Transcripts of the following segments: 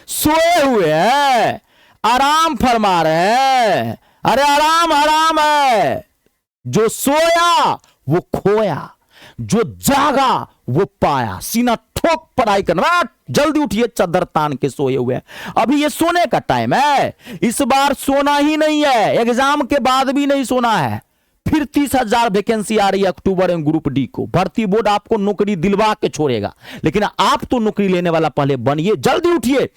सोए हुए हैं, आराम फरमा रहे हैं। अरे आराम हराम है। जो सोया वो खोया, जो जागा वो पाया। सीना ठोक पढ़ाई करना, जल्दी उठिए, चादर तान के सोए हुए हैं। अभी ये सोने का टाइम है, इस बार सोना ही नहीं है, एग्जाम के बाद भी नहीं सोना है। फिर 30,000 वैकेंसी आ रही है अक्टूबर में ग्रुप डी को। भर्ती बोर्ड आपको नौकरी दिलवा के छोड़ेगा, लेकिन आप तो नौकरी लेने वाला पहले बनिए, जल्दी उठिए।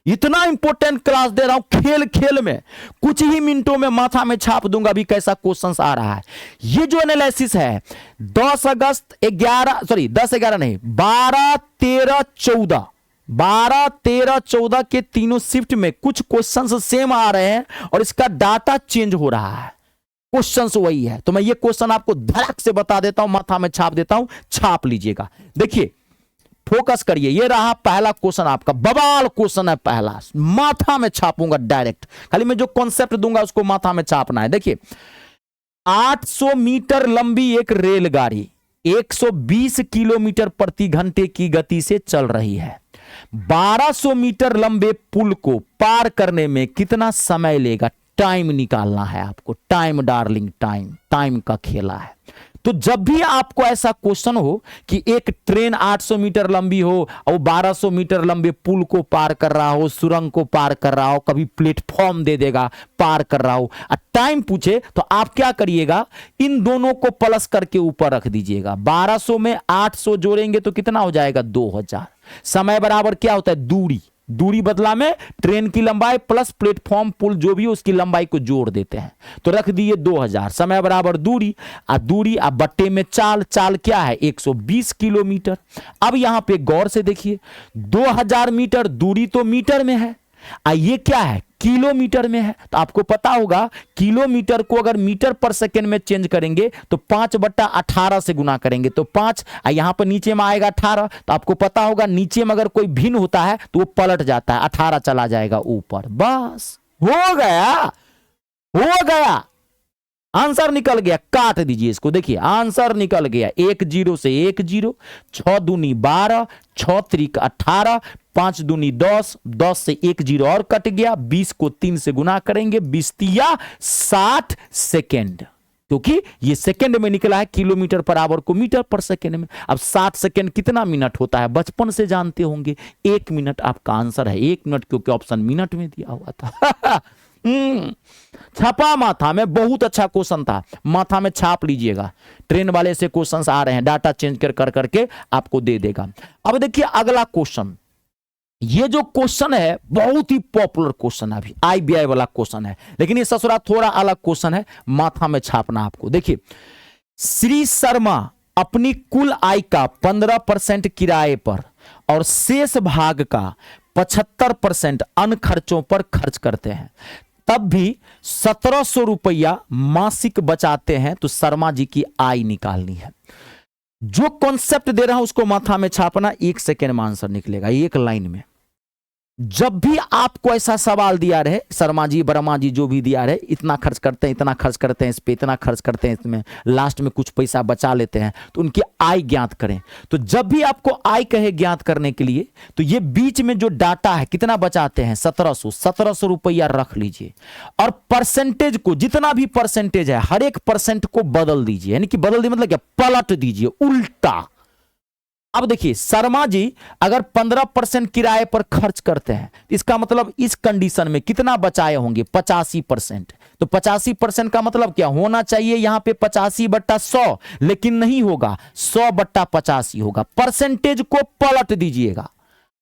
इतना इंपॉर्टेंट क्लास दे रहा हूं, खेल खेल में कुछ ही मिनटों में माथा में छाप दूंगा अभी कैसा क्वेश्चन आ रहा है। ये जो एनालिसिस है 10 अगस्त 11 सॉरी 10 11 नहीं 12 13 14 12 13 14 के तीनों शिफ्ट में कुछ क्वेश्चंस सेम आ रहे हैं और इसका डाटा चेंज हो रहा है। क्वेश्चंस वही है, तो मैं ये क्वेश्चन आपको धड़क से बता देता हूं, माथा में छाप देता हूं, छाप लीजिएगा। देखिए फोकस करिए, ये रहा पहला क्वेश्चन आपका, बवाल क्वेश्चन है पहला, माथा में छापूंगा डायरेक्ट। खाली मैं जो कॉन्सेप्ट दूंगा उसको माथा में छापना है। देखिए 800 मीटर लंबी एक रेलगाड़ी 120 किलोमीटर प्रति घंटे की गति से चल रही है। 1200 मीटर लंबे पुल को पार करने में कितना समय लेगा? टाइम निकालना है आपको। टाइम डार्लिंग, टाइम का खेला है। तो जब भी आपको ऐसा क्वेश्चन हो कि एक ट्रेन 800 मीटर लंबी हो और 1200 मीटर लंबे पुल को पार कर रहा हो, सुरंग को पार कर रहा हो, कभी प्लेटफॉर्म दे देगा पार कर रहा हो, टाइम पूछे तो आप क्या करिएगा, इन दोनों को प्लस करके ऊपर रख दीजिएगा। 1200 में 800 जोड़ेंगे तो कितना हो जाएगा? 2000। समय बराबर क्या होता है? दूरी बदला में ट्रेन की लंबाई प्लस प्लेटफॉर्म पुल जो भी है उसकी लंबाई को जोड़ देते हैं, तो रख दिए 2000। समय बराबर दूरी अब बट्टे में चाल क्या है? 120 किलोमीटर। अब यहां पे गौर से देखिए 2000 मीटर दूरी तो मीटर में है, ये क्या है? किलोमीटर में है। तो आपको पता होगा किलोमीटर को अगर मीटर पर सेकेंड में चेंज करेंगे तो 5/18 से गुना करेंगे तो 5, यहां पर नीचे में आएगा 18। तो आपको पता होगा नीचे में अगर कोई भिन्न होता है तो वो पलट जाता है, 18 चला जाएगा ऊपर। बस हो गया, आंसर निकल गया। काट दीजिए इसको, देखिए आंसर निकल गया। 1 0 से 1 0, 6 दूनी 12, 6 त्रिक 18, 5 दूनी 10, 10 से 1 0 और कट गया। 20 को 3 से गुना करेंगे, 20 तिया 60 सेकेंड, क्योंकि ये सेकेंड में निकला है, किलोमीटर पर आवर को मीटर पर सेकेंड में। अब 60 सेकेंड कितना मिनट होता है? बचपन से जानते होंगे, 1 मिनट आपका आंसर है। 1 मिनट क्योंकि ऑप्शन मिनट में दिया हुआ था। छापा माथा में, बहुत अच्छा क्वेश्चन था, माथा में छाप लीजिएगा। ट्रेन वाले से क्वेश्चंस आ रहे हैं, डाटा चेंज कर करके आपको दे देगा। अब देखिए अगला क्वेश्चन, ये जो क्वेश्चन है बहुत ही पॉपुलर क्वेश्चन है, अभी IBI वाला क्वेश्चन है, लेकिन ये ससुरा थोड़ा अलग क्वेश्चन है, माथा में छापना आपको। देखिए श्री शर्मा अपनी कुल आय का 15% किराए पर और शेष भाग का 75% अन्य खर्चों पर खर्च करते हैं, तब भी 1700 रुपया मासिक बचाते हैं। तो शर्मा जी की आय निकालनी है। जो कॉन्सेप्ट दे रहा हूं उसको माथा में छापना, 1 सेकेंड में आंसर निकलेगा, एक लाइन में। जब भी आपको ऐसा सवाल दिया रहे, शर्मा जी वर्मा जी जो भी दिया रहे, इतना खर्च करते हैं, इतना खर्च करते हैं इस पे, इतना खर्च करते हैं इसमें, लास्ट में कुछ पैसा बचा लेते हैं, तो उनकी आय ज्ञात करें। तो जब भी आपको आय कहे ज्ञात करने के लिए, तो ये बीच में जो डाटा है कितना बचाते हैं? 1700 रुपया रख लीजिए और परसेंटेज को, जितना भी परसेंटेज है हर एक परसेंट को बदल दीजिए, यानी कि बदल दीजिए मतलब क्या? पलट दीजिए, उल्टा। अब देखिए शर्मा जी अगर 15% किराए पर खर्च करते हैं, इसका मतलब इस कंडीशन में कितना बचाए होंगे? 85%। तो 85% का मतलब क्या होना चाहिए? यहां पे 85/100, लेकिन नहीं होगा, 100/85 होगा। परसेंटेज को पलट दीजिएगा,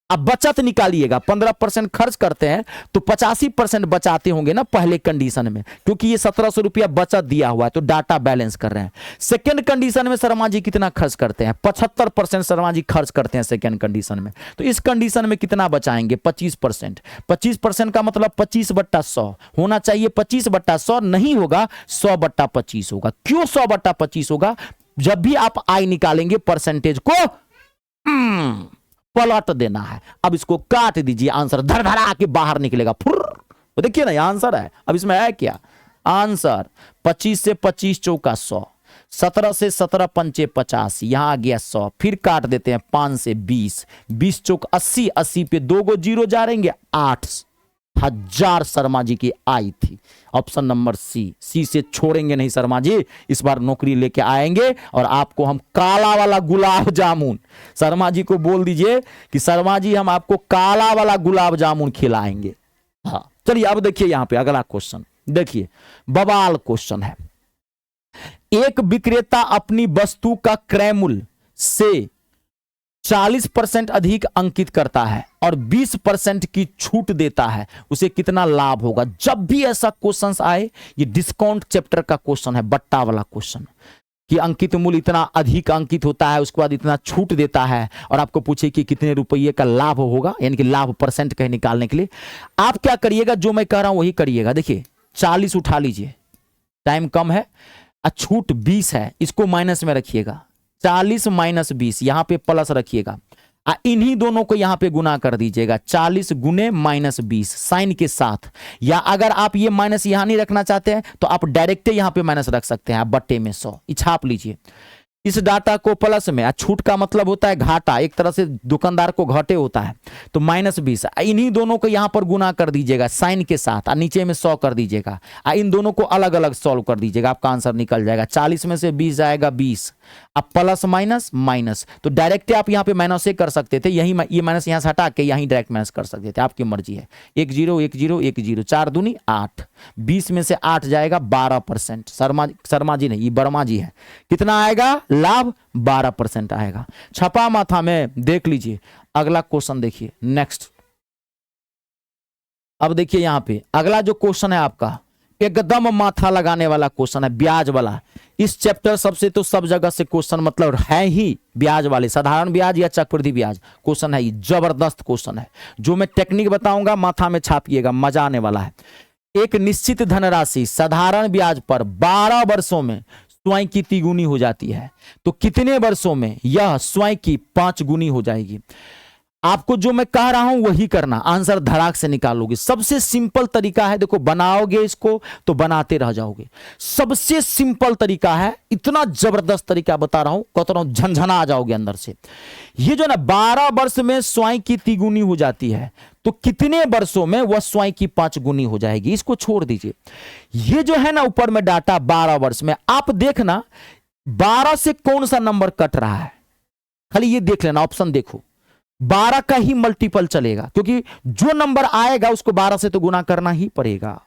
अब बचत निकालिएगा। 15% खर्च करते हैं तो 85% बचाते होंगे ना पहले कंडीशन में, क्योंकि ये 1700 रुपया बचत दिया हुआ है, तो डाटा बैलेंस कर रहे हैं। सेकंड कंडीशन में शर्मा जी कितना खर्च करते हैं? 75% शर्मा जी खर्च करते हैं सेकंड कंडीशन में। तो इस कंडीशन में कितना बचाएंगे? 25%। 25% का मतलब 25/100 होना चाहिए, 25/100 नहीं होगा, 100/25 होगा। क्यों 100/25 होगा? जब भी आप आय निकालेंगे परसेंटेज को पलट देना है। अब इसको काट दीजिए, आंसर धड़धड़ा के बाहर निकलेगा फुर। तो देखिए ना, ये आंसर है। अब इसमें है क्या आंसर? 25 से 25 चौका 100, 17 से 17 पंचे 50, यहां आ गया 100। फिर काट देते हैं 5 से 20, 20 चौक 80, 80 पे 2 गो जीरो जा रहेंगे, 8,000 शर्मा जी की आई थी। ऑप्शन नंबर सी से छोड़ेंगे नहीं शर्मा जी, इस बार नौकरी लेके आएंगे और आपको हम काला वाला गुलाब जामुन, शर्मा जी को बोल दीजिए कि शर्मा जी हम आपको काला वाला गुलाब जामुन खिलाएंगे। हाँ चलिए, अब देखिए यहां पे अगला क्वेश्चन देखिए, बवाल क्वेश्चन है। एक विक्रेता अपनी वस्तु का क्रय मूल्य से 40% अधिक अंकित करता है और 20% की छूट देता है, उसे कितना लाभ होगा? जब भी ऐसा क्वेश्चन आए, ये डिस्काउंट चैप्टर का क्वेश्चन है, बट्टा वाला क्वेश्चन, कि अंकित मूल्य इतना अधिक अंकित होता है, उसके बाद इतना छूट देता है, और आपको पूछे कि कितने रुपये का लाभ होगा, यानी कि लाभ परसेंट कहीं निकालने के लिए आप क्या करिएगा, जो मैं कह रहा हूं वही करिएगा। देखिए 40 उठा लीजिए, टाइम कम है, छूट 20 है, इसको माइनस में रखिएगा, 40 माइनस 20, यहां पे प्लस रखिएगा, इन्हीं दोनों को यहां पे गुना कर दीजिएगा, 40 गुने माइनस 20 साइन के साथ। या अगर आप ये माइनस यहां नहीं रखना चाहते हैं तो आप डायरेक्ट यहां पे माइनस रख सकते हैं, आप बट्टे में 100 छाप लीजिए। इस डाटा को प्लस में, छूट का मतलब होता है घाटा, एक तरह से दुकानदार को घाटे होता है, तो माइनस 20, इन्हीं दोनों को यहां पर गुना कर दीजिएगा साइन के साथ, नीचे में 100 कर दीजिएगा, इन दोनों को अलग अलग सॉल्व कर दीजिएगा, आपका आंसर निकल जाएगा। 40 में से 20 जाएगा 20, अब प्लस माइनस माइनस, तो डायरेक्ट आप यहां पे माइनस से कर सकते थे, यही ये माइनस यहां से हटा के यहीं डायरेक्ट माइनस कर सकते थे, आपकी मर्जी है। 1 0 1 0 1 0, 4 दूनी 8, 20 में से 8 जाएगा 12%। शर्मा जी नहीं, ये वर्मा जी है, कितना आएगा लाभ? 12% आएगा। छपा माथा में देख लीजिए। अगला क्वेश्चन देखिए, नेक्स्ट। अब देखिए यहां पे अगला जो क्वेश्चन है आपका, एकदम माथा लगाने वाला क्वेश्चन है, ब्याज वाला। इस चैप्टर सबसे तो सब जगह से क्वेश्चन मतलब है ही ब्याज वाले, साधारण ब्याज या चक्रवृद्धि ब्याज क्वेश्चन है, ये जबरदस्त क्वेश्चन है। जो मैं टेक्निक बताऊंगा माथा में छापिएगा, मजा आने वाला है। एक निश्चित धनराशि साधारण ब्याज पर 12 वर्षों में स्वयं की तिगुनी हो जाती है, तो कितने वर्षों में यह स्वयं की 5 गुनी हो जाएगी? आपको जो मैं कह रहा हूं वही करना, आंसर धड़ाक से निकालोगे। सबसे सिंपल तरीका है, देखो बनाओगे इसको तो बनाते रह जाओगे, सबसे सिंपल तरीका है, इतना जबरदस्त तरीका बता रहा हूं, कहता रहा हूं झनझना आ जाओगे अंदर से। ये जो ना 12 वर्ष में स्वयं की तिगुनी हो जाती है, तो कितने वर्षों में वह स्वयं की 5 गुनी हो जाएगी? इसको छोड़ दीजिए, ये जो है ना ऊपर में डाटा 12 वर्ष में, आप देखना 12 से कौन सा नंबर कट रहा है, खाली ये देख लेना, ऑप्शन देखो, 12 का ही मल्टीपल चलेगा, क्योंकि जो नंबर आएगा उसको 12 से तो गुना करना ही पड़ेगा।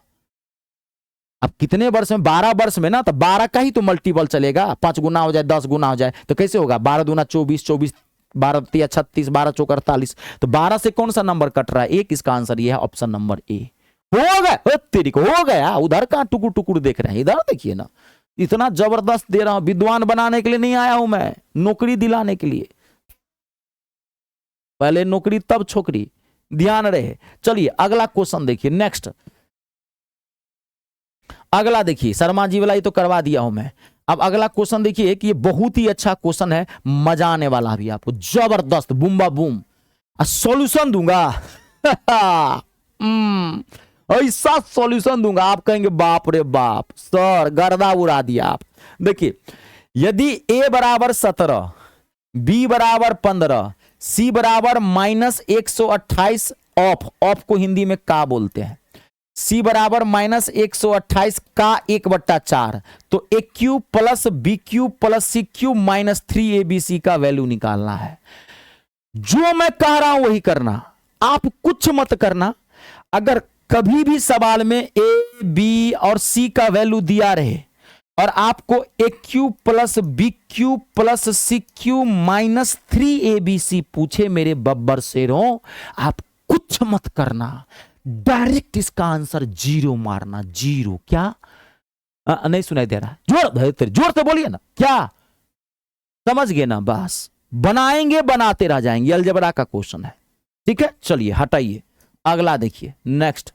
अब कितने वर्ष में? 12 वर्ष में ना, तो 12 का ही तो मल्टीपल चलेगा, 5 गुना हो जाए, 10 गुना हो जाए, तो कैसे होगा? 12 दूना 24, 24 12 तिया 36, 12 चौक 48, तो 12 से कौन सा नंबर कट रहा है? एक। इसका आंसर ये है ऑप्शन नंबर ए। हो गया तेरी को, हो गया। उधर कहां टुकुर टुकुर देख रहे हैं, इधर देखिए ना, इतना जबरदस्त दे रहा हूं। विद्वान बनाने के लिए नहीं आया हूं मैं, नौकरी दिलाने के लिए। पहले नौकरी तब छोकरी, ध्यान रहे। चलिए अगला क्वेश्चन देखिए, नेक्स्ट। अगला देखिए, शर्मा जी वाला ये तो करवा दिया हूं मैं। अब अगला क्वेश्चन देखिए कि ये बहुत ही अच्छा क्वेश्चन है, मजा आने वाला भी आपको, जबरदस्त बूमबा बूम। सॉल्यूशन दूंगा ऐसा सॉल्यूशन दूंगा, आप कहेंगे बाप रे बाप सर गर्दा उड़ा दिया आप। देखिए, यदि a बराबर 17, b बराबर 15, c बराबर -128 ऑफ को हिंदी में का बोलते हैं, c बराबर -128 का 1/4, तो A cube plus B cube plus C cube minus 3abc का वैल्यू निकालना है। जो मैं कह रहा हूं वही करना, आप कुछ मत करना। अगर कभी भी सवाल में ए बी और सी का वैल्यू दिया रहे और आपको A cube plus B cube plus C cube minus 3abc पूछे, मेरे बब्बर शेरों, आप कुछ मत करना, डायरेक्ट इसका आंसर 0 मारना। 0 क्या? नहीं सुनाई दे रहा, जोर से बोलिए ना, क्या समझ गए ना? बस बनाएंगे, बनाते रह जाएंगे। अलजेब्रा का क्वेश्चन है, ठीक है। चलिए हटाइए, अगला देखिए, नेक्स्ट।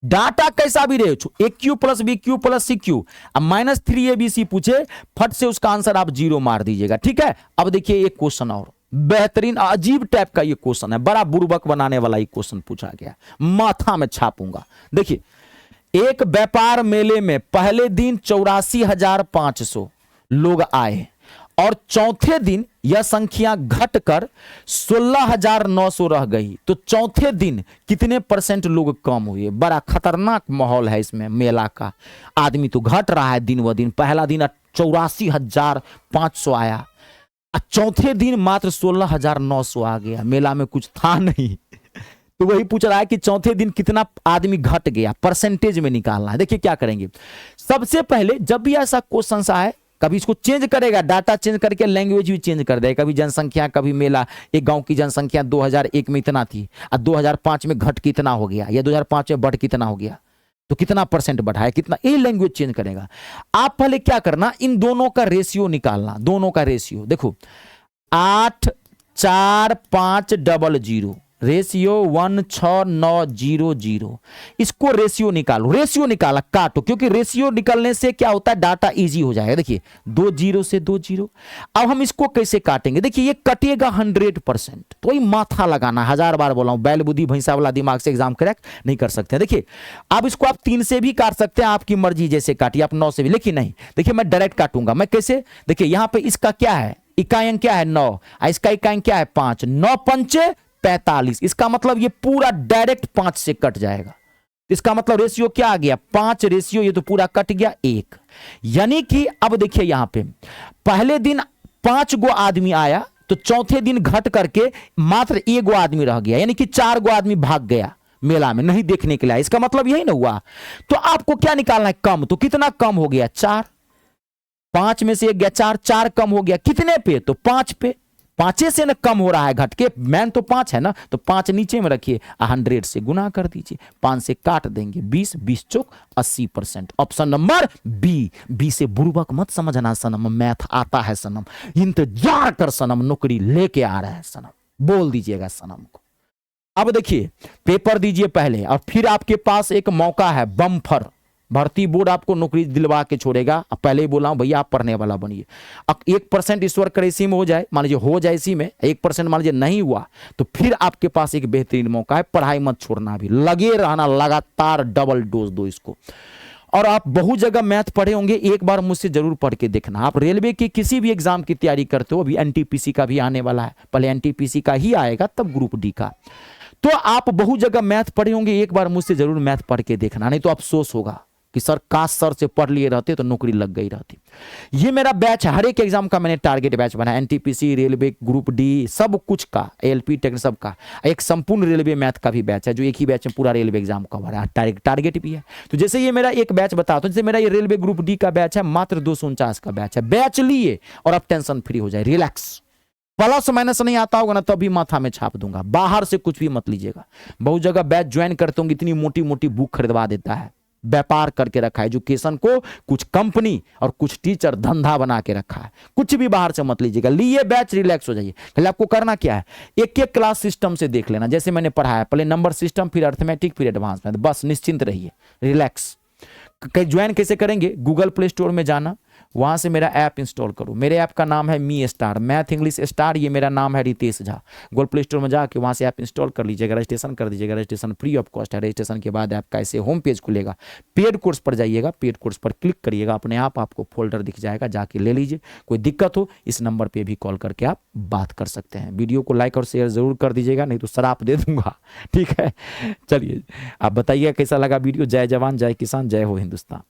डाटा कैसा भी रहे, A cube plus B cube plus C cube, अब -3abc पूछे, फट से उसका आंसर आप 0 मार दीजिएगा, ठीक है। अब देखिए एक क्वेश्चन और, बेहतरीन अजीब टाइप का ये क्वेश्चन है, बड़ा बुर्बक बनाने वाला ये क्वेश्चन पूछा गया, माथा में छापूंगा। देखिए, एक व्यापार मेले में पहले दिन 84,500 लोग आए और चौथे दिन यह संख्या घटकर 16,900 रह गई, तो चौथे दिन कितने परसेंट लोग कम हुए? बड़ा खतरनाक माहौल है इसमें मेला का। आदमी तो घट रहा है दिन व दिन। पहला दिन 84,500 आया, चौथे दिन मात्र 16,900 आ गया। मेला में कुछ था नहीं। तो वही पूछ रहा है कि चौथे दिन कितना आदमी घट गया, परसेंटेज में निकालना है। देखिए क्या करेंगे, सबसे पहले जब भी ऐसा क्वेश्चन आए, कभी इसको चेंज करेगा, डाटा चेंज करके लैंग्वेज भी चेंज कर देगा। कभी जनसंख्या, कभी मेला, एक गांव की जनसंख्या 2001 में इतना थी और 2005 में घट कितना हो गया, या 2005 में बढ़ कितना हो गया, तो कितना परसेंट बढ़ा है, कितना, ये लैंग्वेज चेंज करेगा। आप पहले क्या करना, इन दोनों का रेशियो निकालना। दोनों का रेशियो देखो, 8,4,5,0 रेशियो 1,6,9,0,0, इसको रेशियो निकालो। रेशियो निकाला, काटो, क्योंकि रेशियो निकलने से क्या होता है, डाटा इजी हो जाएगा। देखिए 2 0 से 2 0। अब हम इसको कैसे काटेंगे, देखिए ये कटेगा 100%, तो वही माथा लगाना। 1000 बार बोला हूं, बैल बुद्धि भैंसा वाला दिमाग से एग्जाम क्रैक नहीं कर सकते। देखिए अब इसको आप 3 से भी काट सकते हैं, आपकी मर्जी जैसे काटिए, आप 9 से भी, लेकिन नहीं, देखिए मैं डायरेक्ट काटूंगा। मैं कैसे, देखिए यहां पर इसका क्या है, इकाई अंक क्या है 9, इसका इकाई अंक क्या है 5, 9 पंचे 45। इसका मतलब ये पूरा डायरेक्ट 5 से कट जाएगा। इसका मतलब रेशियो क्या आ गया, 5 रेशियो, ये तो पूरा कट गया 1। यानी कि अब देखिए यहां पे पहले दिन 5 गो आदमी आया, तो चौथे दिन घट करके मात्र 1 गो आदमी रह गया, यानी कि 4 गो आदमी भाग गया मेला में, नहीं देखने के लिए। इसका मतलब यही ना हुआ। तो आपको क्या निकालना है, कम। तो कितना कम हो गया, 4। 5 में से 1 गया, 4, 4 कम हो गया कितने पे, तो 5 पे। 5 से ना कम हो रहा है घट के, मैन तो 5 है ना, तो 5 नीचे में रखिए, 100 से गुना कर दीजिए, 5 से काट देंगे, 20, 20 चौक 80%। ऑप्शन नंबर बी से बुर्बक मत समझना सनम, मैथ आता है सनम, इंतजार कर सनम, नौकरी लेके आ रहा है सनम, बोल दीजिएगा सनम को। अब देखिए पेपर दीजिए पहले, और फिर आपके पास एक मौका है बम्फर। भर्ती बोर्ड आपको नौकरी दिलवा के छोड़ेगा। अब पहले ही बोला हूं भैया, आप पढ़ने वाला बनिए। अब 1% ईश्वर करे इसी में हो जाए, मान लीजिए हो जाए इसी में 1%, मान लीजिए नहीं हुआ, तो फिर आपके पास एक बेहतरीन मौका है, पढ़ाई मत छोड़ना, भी लगे रहना, लगातार डबल डोज दो इसको। और आप बहुत जगह मैथ पढ़े होंगे, एक बार मुझसे जरूर पढ़ के देखना। आप रेलवे की किसी भी एग्जाम की तैयारी करते हो, अभी एनटीपीसी का भी आने वाला है, पहले एनटीपीसी का ही आएगा तब ग्रुप डी का, तो आप बहुत जगह मैथ पढ़े होंगे, एक बार मुझसे जरूर मैथ पढ़ के देखना, नहीं तो अफसोस होगा कि सर काश सर से पढ़ लिए रहते तो नौकरी लग गई रहती। ये मेरा बैच है, हर एक एग्जाम का मैंने टारगेट बैच बनाया, एनटीपीसी, रेलवे, ग्रुप डी, सब कुछ का, एलपी टेक्निक सब का। एक संपूर्ण रेलवे मैथ का भी बैच है, जो एक ही बैच में पूरा रेलवे एग्जाम कवर है, टारगेट भी है। तो जैसे ये मेरा एक बैच बताता हूं, जैसे मेरा ये रेलवे ग्रुप डी का बैच है, मात्र 249 का बैच है। बैच लिए और अब टेंशन फ्री हो जाए, रिलैक्स। प्लस माइनस नहीं आता होगा ना, तो भी माथा में छाप दूंगा। बाहर से कुछ भी मत लीजिएगा। बहुत जगह बैच ज्वाइन करते होंगे, इतनी मोटी मोटी बुक खरीदवा देता है, व्यापार करके रखा है एजुकेशन को, कुछ कंपनी और कुछ टीचर धंधा बना के रखा है। कुछ भी बाहर से मत लीजिएगा, लिए बैच रिलैक्स हो जाइए। पहले आपको करना क्या है, एक एक क्लास सिस्टम से देख लेना, जैसे मैंने पढ़ाया, पहले नंबर सिस्टम, फिर अर्थमेटिक, फिर एडवांस मैथ, बस निश्चिंत रहिए, रिलैक्स। ज्वाइन कैसे करेंगे, गूगल प्ले स्टोर में जाना, वहां से मेरा ऐप इंस्टॉल करो। मेरे ऐप का नाम है me star, math English star, ये मेरा नाम है Ritesh Jha. Google Play Store में जाके वहां से ऐप इंस्टॉल कर लीजिएगा, रजिस्ट्रेशन कर दीजिएगा। रजिस्ट्रेशन फ्री ऑफ कॉस्ट है। रजिस्ट्रेशन के बाद ऐप का ऐसे होम पेज खुलेगा, पेड कोर्स पर जाइएगा, पेड कोर्स पर क्लिक करिएगा, अपने आप आपको फोल्डर दिख जाएगा, जाके ले लीजिए। कोई दिक्कत हो इस नंबर पर भी कॉल करके आप बात कर सकते हैं। वीडियो को लाइक और शेयर जरूर कर दीजिएगा, नहीं तो शराप दे दूंगा, ठीक है। चलिए आप बताइए कैसा लगा वीडियो। जय जवान, जय किसान, जय हो हिंदुस्तान।